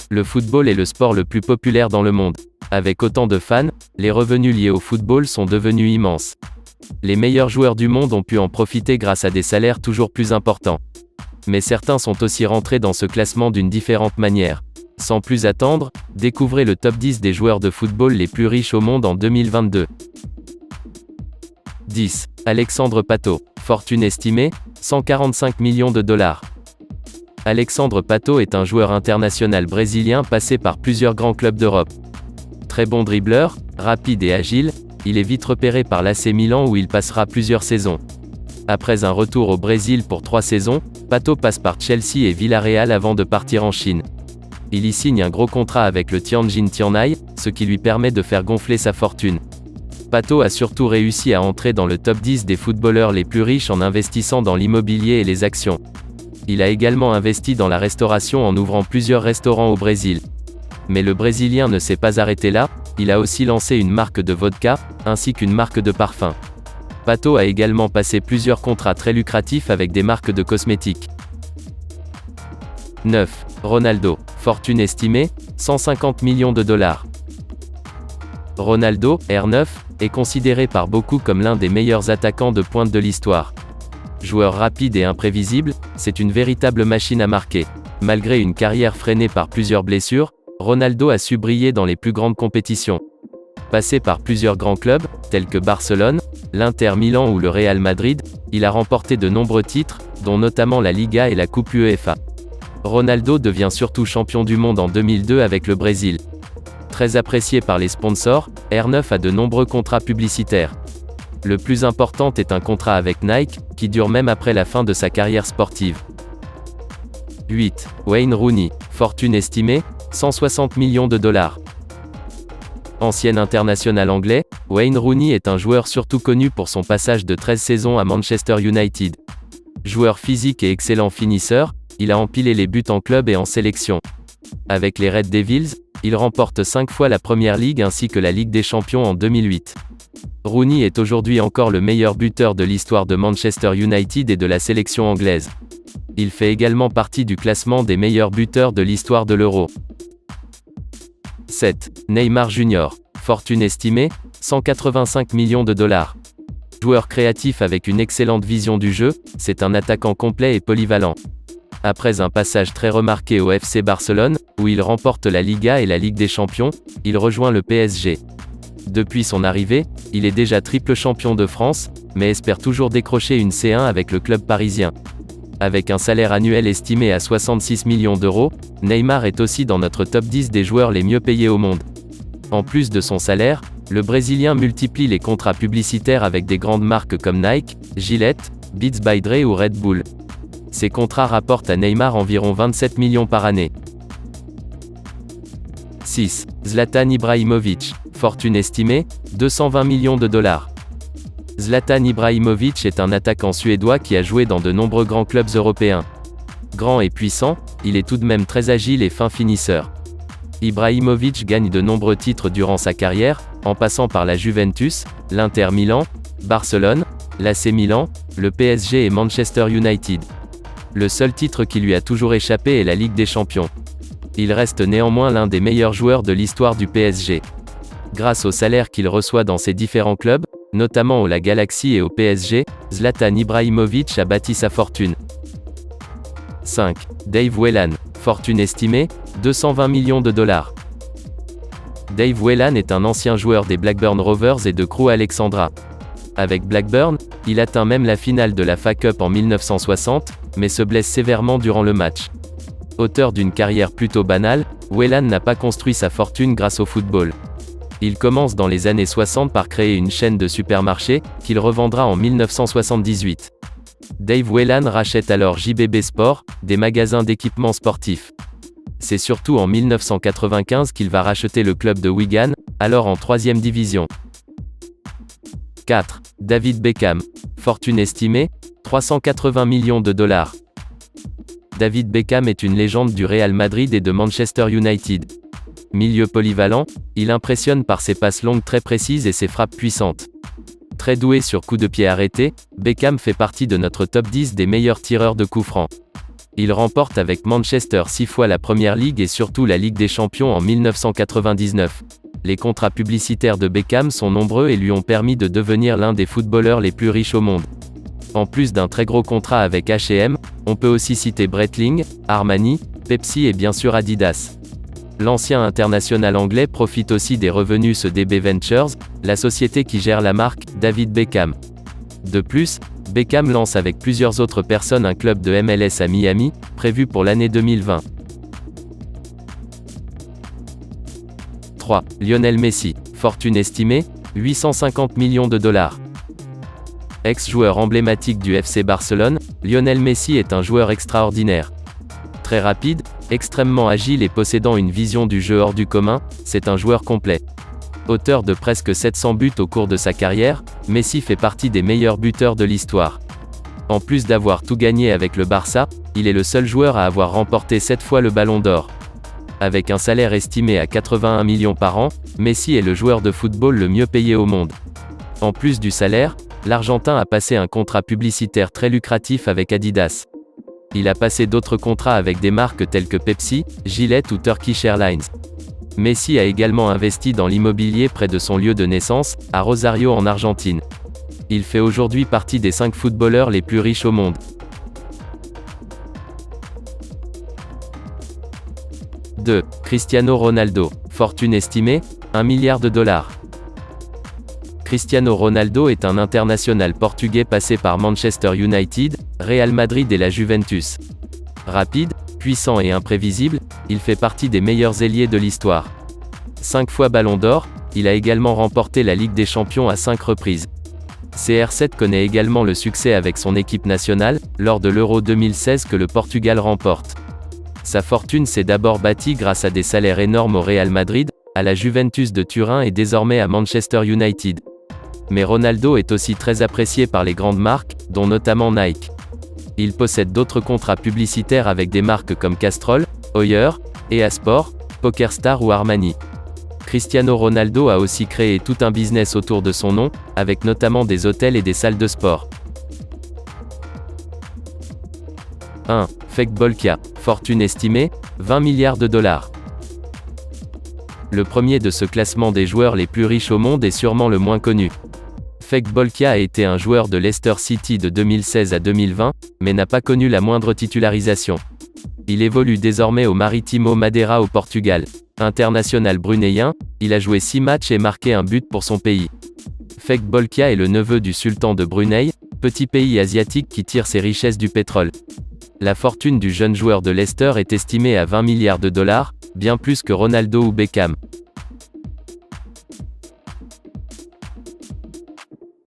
Le football est le sport le plus populaire dans le monde. Avec autant de fans, les revenus liés au football sont devenus immenses. Les meilleurs joueurs du monde ont pu en profiter grâce à des salaires toujours plus importants. Mais certains sont aussi rentrés dans ce classement d'une différente manière. Sans plus attendre, découvrez le top 10 des joueurs de football les plus riches au monde en 2022. 10. Alexandre Pato. Fortune estimée, 145 millions de dollars. Alexandre Pato est un joueur international brésilien passé par plusieurs grands clubs d'Europe. Très bon dribbleur, rapide et agile, il est vite repéré par l'AC Milan où il passera plusieurs saisons. Après un retour au Brésil pour 3 saisons, Pato passe par Chelsea et Villarreal avant de partir en Chine. Il y signe un gros contrat avec le Tianjin Tianai, ce qui lui permet de faire gonfler sa fortune. Pato a surtout réussi à entrer dans le top 10 des footballeurs les plus riches en investissant dans l'immobilier et les actions. Il a également investi dans la restauration en ouvrant plusieurs restaurants au Brésil. Mais le Brésilien ne s'est pas arrêté là, il a aussi lancé une marque de vodka, ainsi qu'une marque de parfum. Pato a également passé plusieurs contrats très lucratifs avec des marques de cosmétiques. 9. Ronaldo. Fortune estimée, 150 millions de dollars. Ronaldo, R9, est considéré par beaucoup comme l'un des meilleurs attaquants de pointe de l'histoire. Joueur rapide et imprévisible, c'est une véritable machine à marquer. Malgré une carrière freinée par plusieurs blessures, Ronaldo a su briller dans les plus grandes compétitions. Passé par plusieurs grands clubs, tels que Barcelone, l'Inter Milan ou le Real Madrid, il a remporté de nombreux titres, dont notamment la Liga et la Coupe UEFA. Ronaldo devient surtout champion du monde en 2002 avec le Brésil. Très apprécié par les sponsors, R9 a de nombreux contrats publicitaires. Le plus important est un contrat avec Nike, qui dure même après la fin de sa carrière sportive. 8. Wayne Rooney. Fortune estimée, 160 millions de dollars. Ancien international anglais, Wayne Rooney est un joueur surtout connu pour son passage de 13 saisons à Manchester United. Joueur physique et excellent finisseur, il a empilé les buts en club et en sélection. Avec les Red Devils, il remporte 5 fois la Premier League ainsi que la Ligue des Champions en 2008. Rooney est aujourd'hui encore le meilleur buteur de l'histoire de Manchester United et de la sélection anglaise. Il fait également partie du classement des meilleurs buteurs de l'histoire de l'Euro. 7. Neymar Jr. Fortune estimée, 185 millions de dollars. Joueur créatif avec une excellente vision du jeu, c'est un attaquant complet et polyvalent. Après un passage très remarqué au FC Barcelone, où il remporte la Liga et la Ligue des Champions, il rejoint le PSG. Depuis son arrivée, il est déjà triple champion de France, mais espère toujours décrocher une C1 avec le club parisien. Avec un salaire annuel estimé à 66 millions d'euros, Neymar est aussi dans notre top 10 des joueurs les mieux payés au monde. En plus de son salaire, le Brésilien multiplie les contrats publicitaires avec des grandes marques comme Nike, Gillette, Beats by Dre ou Red Bull. Ces contrats rapportent à Neymar environ 27 millions par année. 6. Zlatan Ibrahimović. Fortune estimée, 220 millions de dollars. Zlatan Ibrahimović est un attaquant suédois qui a joué dans de nombreux grands clubs européens. Grand et puissant, il est tout de même très agile et fin finisseur. Ibrahimović gagne de nombreux titres durant sa carrière, en passant par la Juventus, l'Inter Milan, Barcelone, l'AC Milan, le PSG et Manchester United. Le seul titre qui lui a toujours échappé est la Ligue des Champions. Il reste néanmoins l'un des meilleurs joueurs de l'histoire du PSG. Grâce au salaire qu'il reçoit dans ses différents clubs, notamment au La Galaxy et au PSG, Zlatan Ibrahimović a bâti sa fortune. 5. Dave Whelan. Fortune estimée, 220 millions de dollars. Dave Whelan est un ancien joueur des Blackburn Rovers et de Crewe Alexandra. Avec Blackburn, il atteint même la finale de la FA Cup en 1960, mais se blesse sévèrement durant le match. Auteur d'une carrière plutôt banale, Whelan n'a pas construit sa fortune grâce au football. Il commence dans les années 60 par créer une chaîne de supermarchés, qu'il revendra en 1978. Dave Whelan rachète alors JBB Sport, des magasins d'équipements sportifs. C'est surtout en 1995 qu'il va racheter le club de Wigan, alors en 3e division. 4. David Beckham. Fortune estimée, 380 millions de dollars. David Beckham est une légende du Real Madrid et de Manchester United. Milieu polyvalent, il impressionne par ses passes longues très précises et ses frappes puissantes. Très doué sur coups de pied arrêtés, Beckham fait partie de notre top 10 des meilleurs tireurs de coups francs. Il remporte avec Manchester 6 fois la Premier League et surtout la Ligue des Champions en 1999. Les contrats publicitaires de Beckham sont nombreux et lui ont permis de devenir l'un des footballeurs les plus riches au monde. En plus d'un très gros contrat avec H&M, on peut aussi citer Breitling, Armani, Pepsi et bien sûr Adidas. L'ancien international anglais profite aussi des revenus de DB Ventures, la société qui gère la marque David Beckham. De plus, Beckham lance avec plusieurs autres personnes un club de MLS à Miami, prévu pour l'année 2020. 3. Lionel Messi. Fortune estimée, 850 millions de dollars. Ex-joueur emblématique du FC Barcelone, Lionel Messi est un joueur extraordinaire. Très rapide, extrêmement agile et possédant une vision du jeu hors du commun, c'est un joueur complet. Auteur de presque 700 buts au cours de sa carrière, Messi fait partie des meilleurs buteurs de l'histoire. En plus d'avoir tout gagné avec le Barça, il est le seul joueur à avoir remporté 7 fois le Ballon d'Or. Avec un salaire estimé à 81 millions par an, Messi est le joueur de football le mieux payé au monde. En plus du salaire, l'Argentin a passé un contrat publicitaire très lucratif avec Adidas. Il a passé d'autres contrats avec des marques telles que Pepsi, Gillette ou Turkish Airlines. Messi a également investi dans l'immobilier près de son lieu de naissance, à Rosario en Argentine. Il fait aujourd'hui partie des 5 footballeurs les plus riches au monde. 2. Cristiano Ronaldo. Fortune estimée, 1 milliard de dollars. Cristiano Ronaldo est un international portugais passé par Manchester United, Real Madrid et la Juventus. Rapide, puissant et imprévisible, il fait partie des meilleurs ailiers de l'histoire. 5 fois Ballon d'Or, il a également remporté la Ligue des Champions à 5 reprises. CR7 connaît également le succès avec son équipe nationale, lors de l'Euro 2016 que le Portugal remporte. Sa fortune s'est d'abord bâtie grâce à des salaires énormes au Real Madrid, à la Juventus de Turin et désormais à Manchester United. Mais Ronaldo est aussi très apprécié par les grandes marques, dont notamment Nike. Il possède d'autres contrats publicitaires avec des marques comme Castrol, Heuer, EA Sport, PokerStar ou Armani. Cristiano Ronaldo a aussi créé tout un business autour de son nom, avec notamment des hôtels et des salles de sport. 1. Fek Bolkia. Fortune estimée, 20 milliards de dollars. Le premier de ce classement des joueurs les plus riches au monde est sûrement le moins connu. Fek Bolkia a été un joueur de Leicester City de 2016 à 2020, mais n'a pas connu la moindre titularisation. Il évolue désormais au Marítimo Madeira au Portugal. International brunéien, il a joué 6 matchs et marqué un but pour son pays. Fek Bolkia est le neveu du sultan de Brunei, petit pays asiatique qui tire ses richesses du pétrole. La fortune du jeune joueur de Leicester est estimée à 20 milliards de dollars, bien plus que Ronaldo ou Beckham.